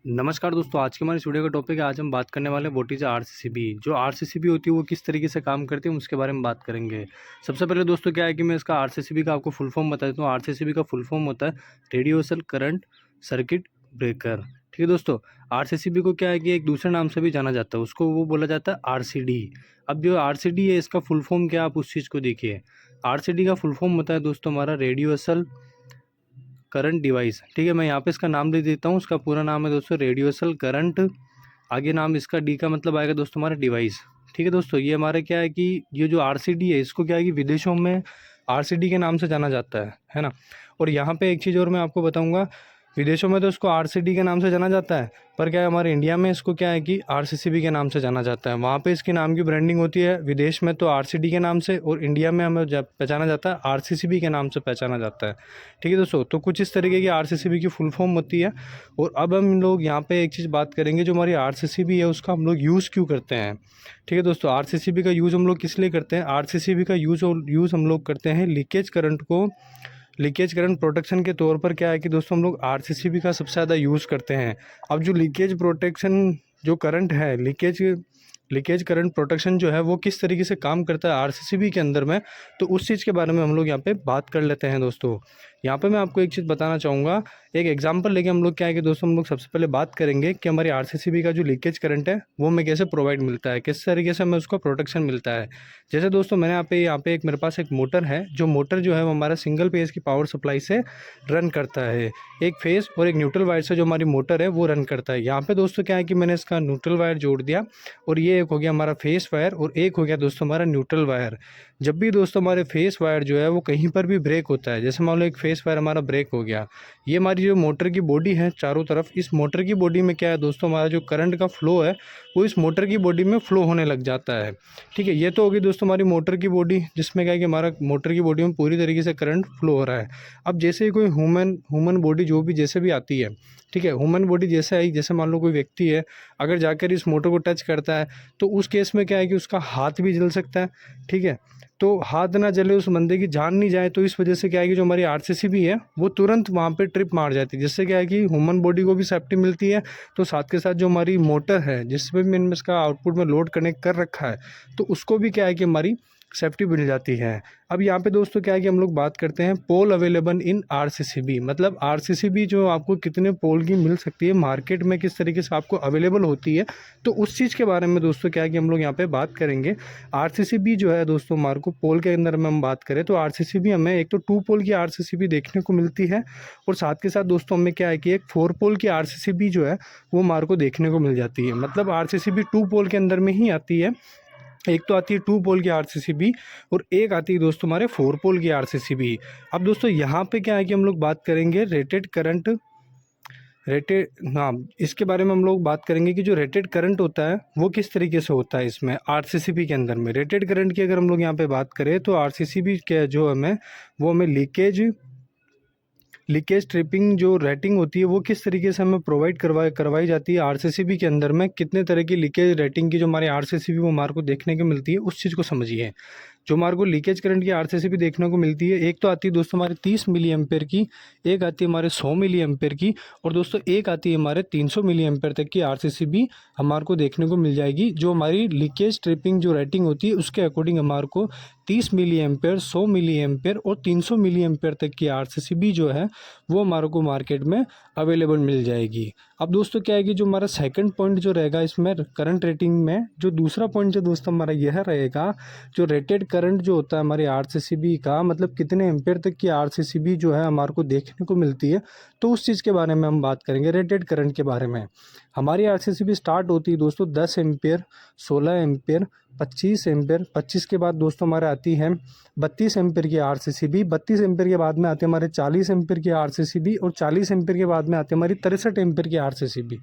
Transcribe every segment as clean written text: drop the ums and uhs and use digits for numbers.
नमस्कार दोस्तों, आज के हमारे इस वीडियो का टॉपिक है। आज हम बात करने वाले हैं व्हाट इज़ आरसीसीबी। जो आरसीसीबी होती है वो किस तरीके से काम करती है उसके बारे में बात करेंगे। सबसे पहले दोस्तों क्या है कि मैं इसका आरसीसीबी का आपको फुल फॉर्म बता देता हूँ। आरसीसीबी का फुल फॉर्म होता है रेडियोसल करंट सर्किट ब्रेकर। ठीक है दोस्तों, आरसीसीबी को क्या है कि एक दूसरे नाम से भी जाना जाता है, उसको वो बोला जाता है आरसीडी। अब जो आरसीडी है इसका फुल फॉर्म क्या, आप उस चीज़ को देखिए। आरसीडी का फुल फॉर्म होता है दोस्तों हमारा रेडियोसल करंट डिवाइस। ठीक है, मैं यहाँ पे इसका नाम दे देता हूँ। इसका पूरा नाम है दोस्तों रेडियोसल करंट, आगे नाम इसका डी का मतलब आएगा दोस्तों हमारा डिवाइस। ठीक है दोस्तों, ये हमारे क्या है कि ये जो आरसीडी है इसको क्या है कि विदेशों में आरसीडी के नाम से जाना जाता है ना। और यहाँ पे एक चीज़ और मैं आपको बताऊँगा, विदेशों में तो इसको आरसीडी के नाम से जाना जाता है, पर क्या है हमारे इंडिया में इसको क्या है कि आरसीसीबी के नाम से जाना जाता है। वहाँ पे इसके नाम की ब्रांडिंग होती है, विदेश में तो आरसीडी के नाम से, और इंडिया में हमें पहचाना जाता है आरसीसीबी के नाम से पहचाना जाता है। ठीक है दोस्तों, तो कुछ इस तरीके की आरसीसीबी की फुल फॉर्म होती है। और अब हम लोग यहाँ पे एक चीज़ बात करेंगे, जो हमारी आरसीसीबी है उसका हम लोग यूज़ क्यों करते हैं। ठीक है दोस्तों, आरसीसीबी का यूज़ हम लोग किस लिए करते हैं। आरसीसीबी का यूज़ हम लोग करते हैं लीकेज करंट प्रोटेक्शन के तौर पर। क्या है कि दोस्तों हम लोग आरसीसीबी का सबसे ज़्यादा यूज़ करते हैं। अब जो लीकेज प्रोटेक्शन जो करंट है, लीकेज करंट प्रोटेक्शन जो है वो किस तरीके से काम करता है आरसीसीबी के अंदर में, तो उस चीज़ के बारे में हम लोग यहाँ पे बात कर लेते हैं दोस्तों। यहाँ पे मैं आपको एक चीज़ बताना चाहूँगा, एक एग्जांपल लेके हम लोग क्या है कि दोस्तों हम लोग सबसे पहले बात करेंगे कि हमारी आरसीसीबी का जो लीकेज करंट है वो हमें कैसे प्रोवाइड मिलता है, किस तरीके से हमें उसको प्रोटेक्शन मिलता है। जैसे दोस्तों मैंने यहाँ पे एक मेरे पास एक मोटर है, जो मोटर जो है वो हमारा सिंगल फेज़ की पावर सप्लाई से रन करता है। एक फेज़ और एक न्यूट्रल वायर से जो हमारी मोटर है वो रन करता है। यहाँ पे दोस्तों क्या है कि मैंने इसका न्यूट्रल वायर जोड़ दिया, और ये एक हो गया हमारा फेस वायर और एक हो गया दोस्तों हमारा न्यूट्रल वायर। जब भी दोस्तों हमारे फेस वायर जो है वो कहीं पर भी ब्रेक होता है, जैसे मान लो एक फेस वायर हमारा ब्रेक हो गया, ये हमारी जो मोटर की बॉडी है चारों तरफ, इस मोटर की बॉडी में क्या है दोस्तों, हमारा जो करंट का फ्लो है वो इस मोटर की बॉडी में फ्लो होने लग जाता है। ठीक है, ये तो होगी दोस्तों हमारी मोटर की बॉडी, जिसमें क्या है कि हमारा मोटर की बॉडी में पूरी तरीके से करंट फ्लो हो रहा है। अब जैसे ही कोई ह्यूमन बॉडी जो भी जैसे भी आती है, ठीक है, ह्यूमन बॉडी जैसे आई, जैसे मान लो कोई व्यक्ति है, अगर जाकर इस मोटर को टच करता है तो उस केस में क्या है कि उसका हाथ भी जल सकता है। ठीक है, तो हाथ ना जले, उस बंदे की जान नहीं जाए, तो इस वजह से क्या है कि जो हमारी आरसीसीबी है वो तुरंत वहाँ पे ट्रिप मार जाती है, जिससे क्या है कि ह्यूमन बॉडी को भी सेफ्टी मिलती है, तो साथ के साथ जो हमारी मोटर है जिसमें भी मैंने इसका आउटपुट में लोड कनेक्ट कर रखा है, तो उसको भी क्या है कि हमारी सेफ्टी मिल जाती है। अब यहाँ पे दोस्तों क्या है कि हम लोग बात करते हैं पोल अवेलेबल इन आरसीसीबी, मतलब आरसीसीबी जो आपको कितने पोल की मिल सकती है मार्केट में, किस तरीके से आपको अवेलेबल होती है, तो उस चीज़ के बारे में दोस्तों क्या है कि हम लोग यहाँ पे बात करेंगे। आरसीसीबी जो है दोस्तों हमारे को पोल के अंदर में हम बात करें तो आरसीसीबी हमें एक तो 2 पोल की आरसीसीबी देखने को मिलती है, और साथ के साथ दोस्तों हमें क्या है कि एक 4 पोल की आरसीसीबी जो है वो हमारे को देखने को मिल जाती है। मतलब आरसीसीबी 2 पोल के अंदर में ही आती है। एक तो आती है 2 पोल की आरसीसीबी और एक आती है दोस्तों हमारे 4 पोल की आरसीसीबी। अब दोस्तों यहाँ पे क्या है कि हम लोग बात करेंगे हाँ, इसके बारे में हम लोग बात करेंगे कि जो रेटेड करंट होता है वो किस तरीके से होता है इसमें आरसीसीबी के अंदर में। रेटेड करंट की अगर हम लोग यहाँ पे बात करें तो आरसीसीबी के जो हमें लीकेज ट्रिपिंग जो रेटिंग होती है वो किस तरीके से हमें प्रोवाइड करवाई जाती है आरसीसीबी के अंदर में, कितने तरह की लीकेज रेटिंग की जो हमारी आरसीसीबी वो हमारे को देखने को मिलती है, उस चीज़ को समझिए। जो हमारे को लीकेज करंट की आरसीसीबी देखने को मिलती है, एक तो आती है दोस्तों हमारे 30 मिली एम्पेयर की, एक आती है हमारे 100 मिली एम्पेयर की, और दोस्तों एक आती है हमारे 300 मिली एम्पेयर तक की आरसीसीबी हमारे को देखने को मिल जाएगी। जो हमारी लीकेज ट्रिपिंग जो रेटिंग होती है उसके अकॉर्डिंग हमारे को 30 मिली एम्पेयर, 100 मिली एम्पेयर और 300 मिली एम्पेयर तक की आरसीसीबी जो है वो हमारे को मार्केट में अवेलेबल मिल जाएगी। अब दोस्तों क्या है कि जो हमारा सेकंड पॉइंट जो रहेगा इसमें करंट रेटिंग में, जो दूसरा पॉइंट जो दोस्तों हमारा यह रहेगा, जो रेटेड करंट जो होता है हमारी आरसीसीबी का, मतलब कितने एम्पेयर तक की आरसीसीबी जो है हमारे को देखने को मिलती है, तो उस चीज़ के बारे में हम बात करेंगे रेटेड करंट के बारे में। हमारी आरसीसीबी स्टार्ट होती है दोस्तों 10 एम्पेयर, 16 एम्पेयर, 25 एम्पेयर, 25 के बाद दोस्तों हमारे आती है 32 एम्पेयर की आरसीसीबी, 32 एम्पेयर के बाद में आते हैं हमारे 40 एम्पेयर की आरसीसीबी, और 40 एम्पेयर के बाद में आते हैं हमारी 63 एम्पेयर की आरसीसीबी।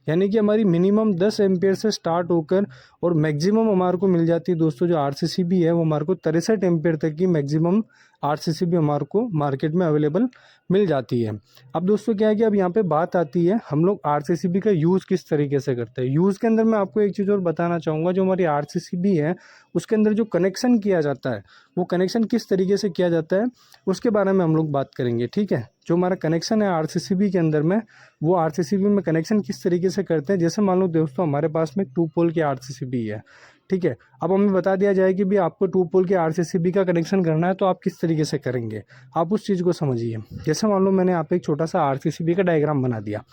यानी कि हमारी मिनिमम 10 एम्पेयर से स्टार्ट होकर और मैक्सिमम हमारे को मिल जाती है दोस्तों जो आरसीसीबी है वो हमारे को 63 एम्पेयर तक की मैक्सिमम आरसीसीबी हमारे को मार्केट में अवेलेबल मिल जाती है। अब दोस्तों क्या है कि अब यहाँ पे बात आती है हम लोग आरसीसीबी का यूज़ किस तरीके से करते हैं। यूज़ के अंदर मैं आपको एक चीज़ और बताना चाहूँगा, जो हमारी आरसीसीबी है उसके अंदर जो कनेक्शन किया जाता है वो कनेक्शन किस तरीके से किया जाता है उसके बारे में हम लोग बात करेंगे। ठीक है, जो हमारा कनेक्शन है आरसीसीबी के अंदर में, वो आरसीसीबी में कनेक्शन किस तरीके से करते हैं। जैसे मान लो दोस्तों हमारे पास में 2 पोल की आरसीसीबी है, ठीक है। अब हमें बता दिया जाए कि भी आपको 2 पोल के आरसीसीबी का कनेक्शन करना है, तो आप किस तरीके से करेंगे, आप उस चीज़ को समझिए। जैसे मान लो मैंने यहाँ पे एक छोटा सा आरसीसीबी का डायग्राम बना दिया,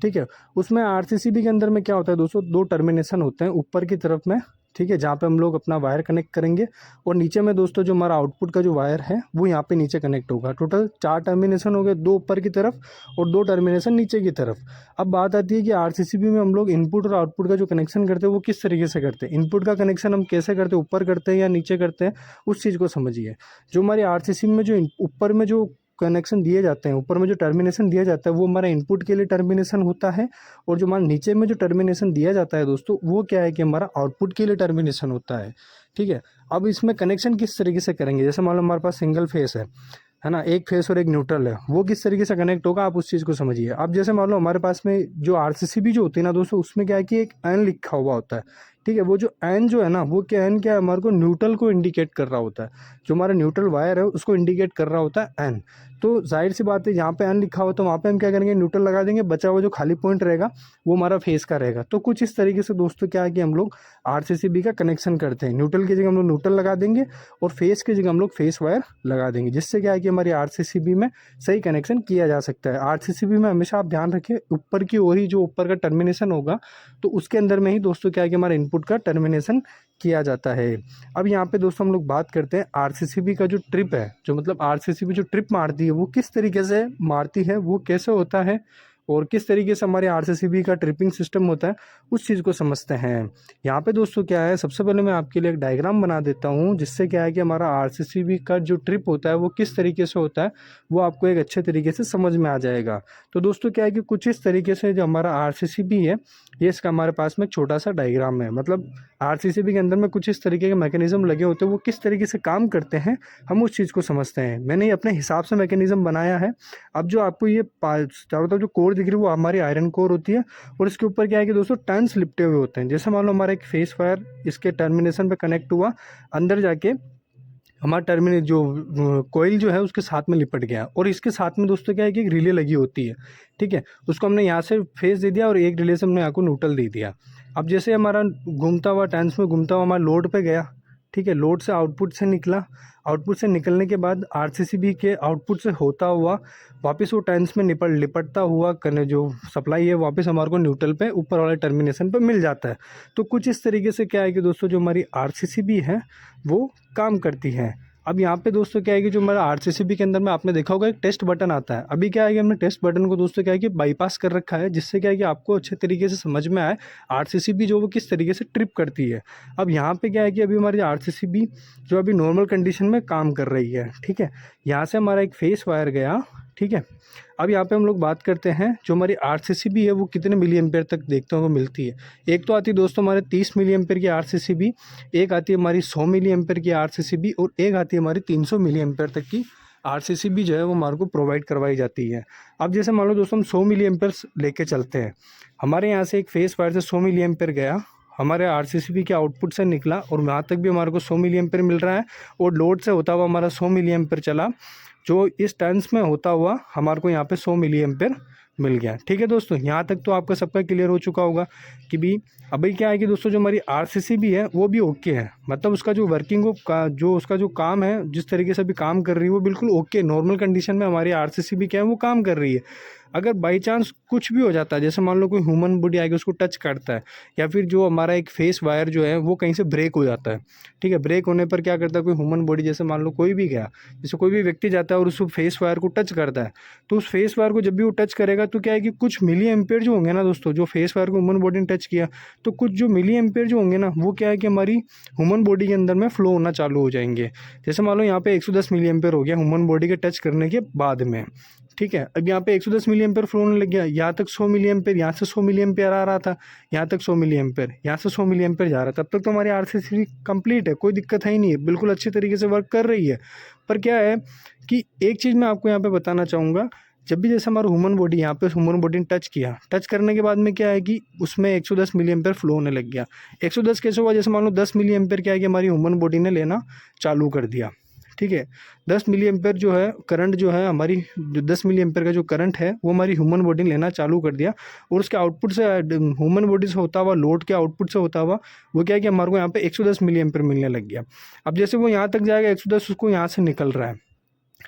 ठीक है। उसमें आरसीसीबी के अंदर में क्या होता है दोस्तों, 2 टर्मिनेशन होते हैं ऊपर की तरफ में, ठीक है, जहाँ पे हम लोग अपना वायर कनेक्ट करेंगे, और नीचे में दोस्तों जो हमारा आउटपुट का जो वायर है वो यहाँ पे नीचे कनेक्ट होगा। टोटल 4 टर्मिनेशन हो गए, 2 ऊपर की तरफ और 2 टर्मिनेशन नीचे की तरफ। अब बात आती है कि आरसीसीबी में हम लोग इनपुट और आउटपुट का जो कनेक्शन करते हैं वो किस तरीके से करते हैं। इनपुट का कनेक्शन हम कैसे करते हैं, ऊपर करते हैं या नीचे करते हैं, उस चीज़ को समझिए। जो हमारी आरसीसीबी में जो ऊपर में जो कनेक्शन दिए जाते हैं, ऊपर में जो टर्मिनेशन दिया जाता है वो हमारा इनपुट के लिए टर्मिनेशन होता है, और जो हमारा नीचे में जो टर्मिनेशन दिया जाता है दोस्तों, वो क्या है कि हमारा आउटपुट के लिए टर्मिनेशन होता है, ठीक है। अब इसमें कनेक्शन किस तरीके से करेंगे, जैसे मान लो हमारे पास सिंगल फेस है ना, एक फेस और एक न्यूट्रल है, वो किस तरीके से कनेक्ट होगा, आप उस चीज़ को समझिए। अब जैसे मान लो हमारे पास में जो आरसीसीबी जो होती है ना दोस्तों, उसमें क्या है कि एक एन लिखा हुआ होता है, ठीक है। वो जो एन जो है ना, वो क्या एन क्या है, हमारे को न्यूट्रल को इंडिकेट कर रहा होता है। जो हमारा न्यूट्रल वायर है उसको इंडिकेट कर रहा होता है एन। तो जाहिर सी बात है, जहाँ पे एन लिखा हुआ तो वहाँ पे हम क्या करेंगे, न्यूट्रल लगा देंगे, बचा हुआ जो खाली पॉइंट रहेगा वो हमारा फेस का रहेगा। तो कुछ इस तरीके से दोस्तों क्या है कि हम लोग आरसीसीबी का कनेक्शन करते हैं। न्यूट्रल की जगह हम लोग न्यूट्रल लगा देंगे और फेस की जगह हम लोग फेस वायर लगा देंगे, जिससे क्या है कि हमारी आरसीसीबी में सही कनेक्शन किया जा सकता है। आरसीसीबी में हमेशा आप ध्यान रखिए, ऊपर की ओर ही जो ऊपर का टर्मिनेशन होगा, तो उसके अंदर में ही दोस्तों क्या है कि हमारा इनपुट का टर्मिनेशन किया जाता है। अब यहाँ पे दोस्तों हम लोग बात करते हैं आरसीसीबी का जो ट्रिप है, जो मतलब आरसीसीबी जो ट्रिप मारती है वो किस तरीके से मारती है, वो कैसे होता है, और किस तरीके से हमारे आरसीसीबी का ट्रिपिंग सिस्टम होता है, उस चीज़ को समझते हैं। यहाँ पे दोस्तों क्या है, सबसे पहले मैं आपके लिए एक डायग्राम बना देता हूँ, जिससे क्या है कि हमारा आरसीसीबी का जो ट्रिप होता है वो किस तरीके से होता है, वो आपको एक अच्छे तरीके से समझ में आ जाएगा। तो दोस्तों क्या है कि कुछ इस तरीके से जो हमारा आरसीसीबी है, ये इसका हमारे पास में एक छोटा सा डायग्राम है। मतलब आरसीसीबी के अंदर में कुछ इस तरीके के मैकेनिज्म लगे होते हैं, वो किस तरीके से काम करते हैं हम उस चीज़ को समझते हैं। मैंने अपने हिसाब से मैकेनिज्म बनाया है। अब जो आपको ये चारों तरफ जो कोर दिख रही है वो हमारी आयरन कोर होती है, और इसके ऊपर क्या है कि दोस्तों टर्न्स लिपटे हुए होते हैं। जैसे मान लो हमारा एक फेस वायर इसके टर्मिनेशन पे कनेक्ट हुआ, अंदर जाके हमारा टर्मिनेट जो कोयल जो है उसके साथ में लिपट गया, और इसके साथ में दोस्तों क्या है कि एक रिले लगी होती है, ठीक है। उसको हमने यहाँ से फेस दे दिया और एक रिले से हमने यहाँ को न्यूट्रल दे दिया। अब जैसे हमारा घूमता हुआ टर्न्स में घूमता हुआ हमारा लोड पे गया, ठीक है, लोड से आउटपुट से निकला, आउटपुट से निकलने के बाद आरसीसीबी के आउटपुट से होता हुआ वापस वो टर्न्स में लिपटता हुआ करने जो सप्लाई है वापस हमारे को न्यूट्रल पे ऊपर वाले टर्मिनेशन पे मिल जाता है। तो कुछ इस तरीके से क्या है कि दोस्तों जो हमारी आरसीसीबी है वो काम करती है। अब यहाँ पे दोस्तों क्या है कि जो हमारा आरसीसीबी के अंदर में आपने देखा होगा एक टेस्ट बटन आता है। अभी क्या है कि हमने टेस्ट बटन को दोस्तों क्या है कि बाईपास कर रखा है, जिससे क्या है कि आपको अच्छे तरीके से समझ में आए आरसीसीबी जो वो किस तरीके से ट्रिप करती है। अब यहाँ पे क्या है कि अभी हमारी आरसीसीबी जो अभी नॉर्मल कंडीशन में काम कर रही है, ठीक है। यहाँ से हमारा एक फेस वायर गया, ठीक है। अब यहाँ पे हम लोग बात करते हैं जो हमारी आरसीसीबी है वो कितने मिली एम्पेयर तक देखते को मिलती है। एक तो आती है दोस्तों हमारे 30 मिली एम्पेयर की आरसीसीबी, एक आती है हमारी 100 मिली एम्पेयर की आरसीसीबी, और एक आती है हमारी 300 मिली एम्पेयर तक की आरसीसीबी जो है वो हमारे को प्रोवाइड करवाई जाती है। अब जैसे मान लो दोस्तों हम 100 मिली एम्पेयर लेके चलते हैं, हमारे यहाँ से एक फेस वायर से 100 मिली एम्पेयर गया, हमारे आरसीसीबी के आउटपुट से निकला, और वहाँ तक भी हमारे को 100 मिली एम्पेयर मिल रहा है, और लोड से होता हुआ हमारा 100 मिली एम्पेयर चला, जो इस टर्न्स में होता हुआ हमारे को यहाँ पे 100 मिली एम्पेयर मिल गया। ठीक है दोस्तों, यहाँ तक तो आपका सबका क्लियर हो चुका होगा कि भी अभी क्या है कि दोस्तों जो हमारी आरसीसीबी है वो भी ओके है, मतलब उसका जो वर्किंग का जो उसका जो काम है जिस तरीके से भी काम कर रही है वो बिल्कुल ओके, नॉर्मल कंडीशन में हमारी आरसीसीबी क्या है वो काम कर रही है। अगर बाई चांस कुछ भी हो जाता है, जैसे मान लो कोई ह्यूमन बॉडी आएगी उसको टच करता है, या फिर जो हमारा एक फेस वायर जो है वो कहीं से ब्रेक हो जाता है, ठीक है, ब्रेक होने पर क्या करता है कोई ह्यूमन बॉडी, जैसे मान लो कोई भी गया, जैसे कोई भी व्यक्ति जाता है और उस फेस वायर को टच करता है, तो उस फेस वायर को जब भी वो टच करेगा तो क्या है कि कुछ मिली एम्पेयर जो होंगे ना दोस्तों, जो फेस वायर को ह्यूमन बॉडी ने टच किया तो कुछ जो मिली एम्पेयर जो होंगे ना वो क्या है कि हमारी ह्यूमन बॉडी के अंदर में फ्लो होना चालू हो जाएंगे। जैसे मान लो यहाँ पे 110 मिली एम्पेयर हो गया ह्यूमन बॉडी के टच करने के बाद में, ठीक है। अब यहाँ पे 110 मिली एम्पेयर फ्लो होने लग गया, यहाँ तक 100 मिली एम्पेयर, यहाँ से 100 मिली एम्पेयर आ रहा था, यहाँ तक 100 मिली एम्पेयर, यहाँ से 100 मिली एम्पेयर जा रहा था, तब तक तो हमारी आरसीसीबी कंप्लीट है, कोई दिक्कत है ही नहीं है, बिल्कुल अच्छे तरीके से वर्क कर रही है। पर क्या है कि एक चीज़ मैं आपको यहाँ पे बताना चाहूँगा, जब भी जैसे हमारा ह्यूमन बॉडी यहाँ पे ह्यूमन बॉडी ने टच किया, टच करने के बाद में क्या है कि उसमें 110 मिली एम्पेयर फ्लो होने लग गया। 110 कैसे हुआ, जैसे मान लो 10 मिली एम्पेयर क्या है कि हमारी ह्यूमन बॉडी ने लेना चालू कर दिया, ठीक है। 10 मिली एम्पेयर जो है करंट जो है हमारी, जो 10 मिली एम्पेयर का जो करंट है वो हमारी ह्यूमन बॉडी लेना चालू कर दिया, और उसके आउटपुट से, ह्यूमन बॉडी से होता हुआ, लोड के आउटपुट से होता हुआ वो क्या है कि हमारे को यहाँ पे 110 मिली एम्पेयर मिलने लग गया। अब जैसे वो यहाँ तक जाएगा 110, उसको यहाँ से निकल रहा है,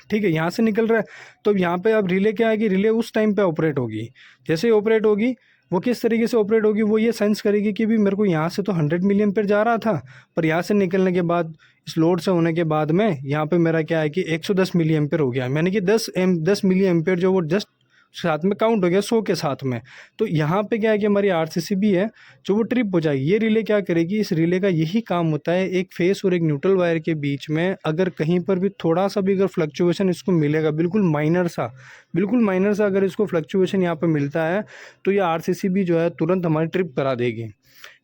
ठीक है, यहाँ से निकल रहा है। तो अब यहाँ पे अब रिले क्या है कि रिले उस टाइम पे ऑपरेट होगी। जैसे ही ऑपरेट होगी, वो किस तरीके से ऑपरेट होगी, वो ये सेंस करेगी कि भी मेरे को यहाँ से तो 100 मिली एम्पेयर जा रहा था, पर यहाँ से निकलने के बाद, इस लोड से होने के बाद में यहाँ पे मेरा क्या है कि 110 मिली एम्पेयर हो गया, यानी कि 10 मिली एम्पेयर जो वो जस्ट साथ में काउंट हो गया 100 के साथ में। तो यहाँ पे क्या है कि हमारी आरसीसीबी है जो वो ट्रिप हो जाएगी। ये रिले क्या करेगी, इस रिले का यही काम होता है, एक फेस और एक न्यूट्रल वायर के बीच में अगर कहीं पर भी थोड़ा सा भी अगर फ्लक्चुएशन इसको मिलेगा, बिल्कुल माइनर सा अगर इसको फ्लक्चुएशन यहाँ पे मिलता है, तो ये आरसीसीबी जो है तुरंत हमारी ट्रिप करा देगी।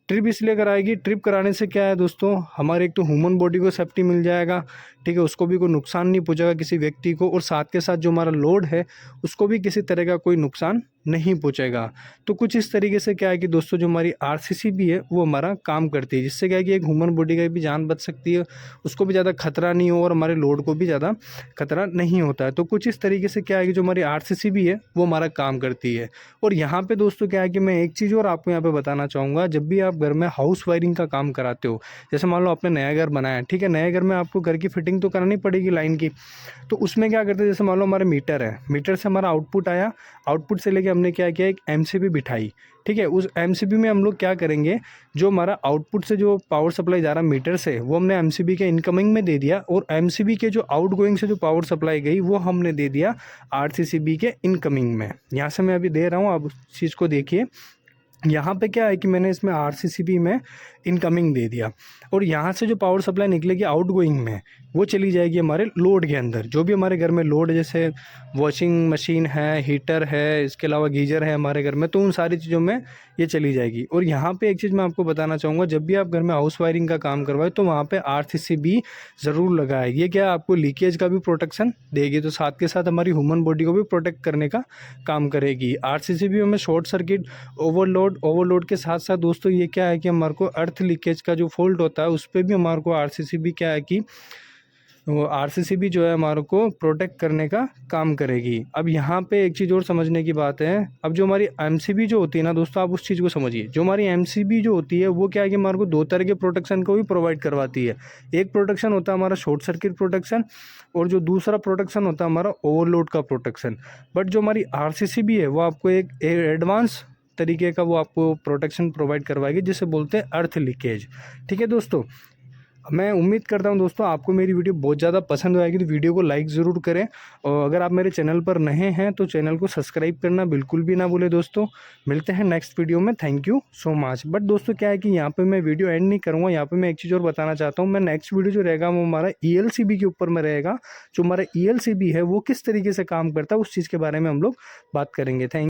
ट्रिप इसलिए कराएगी, ट्रिप कराने से क्या है दोस्तों, हमारे एक तो ह्यूमन बॉडी को सेफ्टी मिल जाएगा, ठीक है, उसको भी कोई नुकसान नहीं पहुंचेगा किसी व्यक्ति को, और साथ के साथ जो हमारा लोड है उसको भी किसी तरह का कोई नुकसान नहीं पहुंचेगा। तो कुछ इस तरीके से क्या है कि दोस्तों जो हमारी आरसीसीबी है वो हमारा काम करती है, जिससे क्या है कि एक ह्यूमन बॉडी का भी जान बच सकती है, उसको भी ज़्यादा खतरा नहीं हो और हमारे लोड को भी ज़्यादा खतरा नहीं होता है। तो कुछ इस तरीके से क्या है कि जो हमारी आरसीसीबी है वो हमारा काम करती है। और यहाँ पे दोस्तों क्या है कि मैं एक चीज़ और आपको यहाँ पे बताना चाहूँगा, जब भी आप घर में हाउस वायरिंग का काम कराते हो, जैसे मान लो आपने नया घर बनाया, ठीक है, नए घर में आपको घर की फिटिंग तो करानी पड़ेगी लाइन की, तो उसमें क्या करते हैं, जैसे मान लो हमारा मीटर है, मीटर से हमारा आउटपुट आया, आउटपुट से लेके हमने क्या किया, एक एमसीबी बिठाई, ठीक है, उस एमसीबी में हम लोग क्या करेंगे, जो हमारा आउटपुट से जो पावर सप्लाई जा रहा मीटर से, वो हमने एमसीबी के इनकमिंग में दे दिया, और एमसीबी के जो आउटगोइंग से जो पावर सप्लाई गई वो हमने दे दिया आरसीसीबी के इनकमिंग में। यहाँ से मैं अभी दे रहा हूँ, आप उस चीज़ को देखिए। यहाँ पे क्या है कि मैंने इसमें आरसीसीबी में इनकमिंग दे दिया, और यहाँ से जो पावर सप्लाई निकलेगी आउटगोइंग में वो चली जाएगी हमारे लोड के अंदर। जो भी हमारे घर में लोड है, जैसे वॉशिंग मशीन है, हीटर है, इसके अलावा गीजर है हमारे घर में, तो उन सारी चीज़ों में ये चली जाएगी। और यहाँ पे एक चीज़ मैं आपको बताना चाहूँगा, जब भी आप घर में हाउस वायरिंग का काम करवाएं तो वहाँ पे आरसीसीबी ज़रूर लगाए। ये क्या आपको लीकेज का भी प्रोटेक्शन देगी, तो साथ के साथ हमारी ह्यूमन बॉडी को भी प्रोटेक्ट करने का काम करेगी। आरसीसीबी हमें शॉर्ट सर्किट, ओवरलोड के साथ साथ दोस्तों ये क्या है कि हमारे को अर्थ लीकेज का जो फॉल्ट होता है उस पर भी हमारे को आरसीसीबी क्या है कि वो आरसीसीबी जो है हमारे को प्रोटेक्ट करने का काम करेगी। अब यहाँ पे एक चीज़ और समझने की बात है, अब जो हमारी एमसीबी जो होती है ना दोस्तों, आप उस चीज़ को समझिए, जो हमारी एमसीबी जो होती है वो क्या है कि हमारे को 2 तरह के प्रोटेक्शन को भी प्रोवाइड करवाती है। एक प्रोटेक्शन होता है हमारा शॉर्ट सर्किट प्रोटेक्शन, और जो दूसरा प्रोटेक्शन होता है हमारा ओवरलोड का प्रोटेक्शन। बट जो हमारी आरसीसीबी है वो आपको एक एडवांस तरीके का वो आपको प्रोटेक्शन प्रोवाइड करवाएगी, जिसे बोलते हैं अर्थ लीकेज। ठीक है दोस्तों, मैं उम्मीद करता हूं दोस्तों आपको मेरी वीडियो बहुत ज़्यादा पसंद आएगी, तो वीडियो को लाइक ज़रूर करें, और अगर आप मेरे चैनल पर नए हैं तो चैनल को सब्सक्राइब करना बिल्कुल भी ना भूलें दोस्तों। मिलते हैं नेक्स्ट वीडियो में, thank you so much. But दोस्तों क्या है कि यहाँ पे मैं वीडियो एंड नहीं करूँगा, यहाँ पे मैं एक चीज़ और बताना चाहता हूँ। मैं नेक्स्ट वीडियो जो रहेगा वो हमारा ELCB के ऊपर में रहेगा। जो हमारा ELCB है वो किस तरीके से काम करता है उस चीज़ के बारे में हम लोग बात करेंगे। थैंक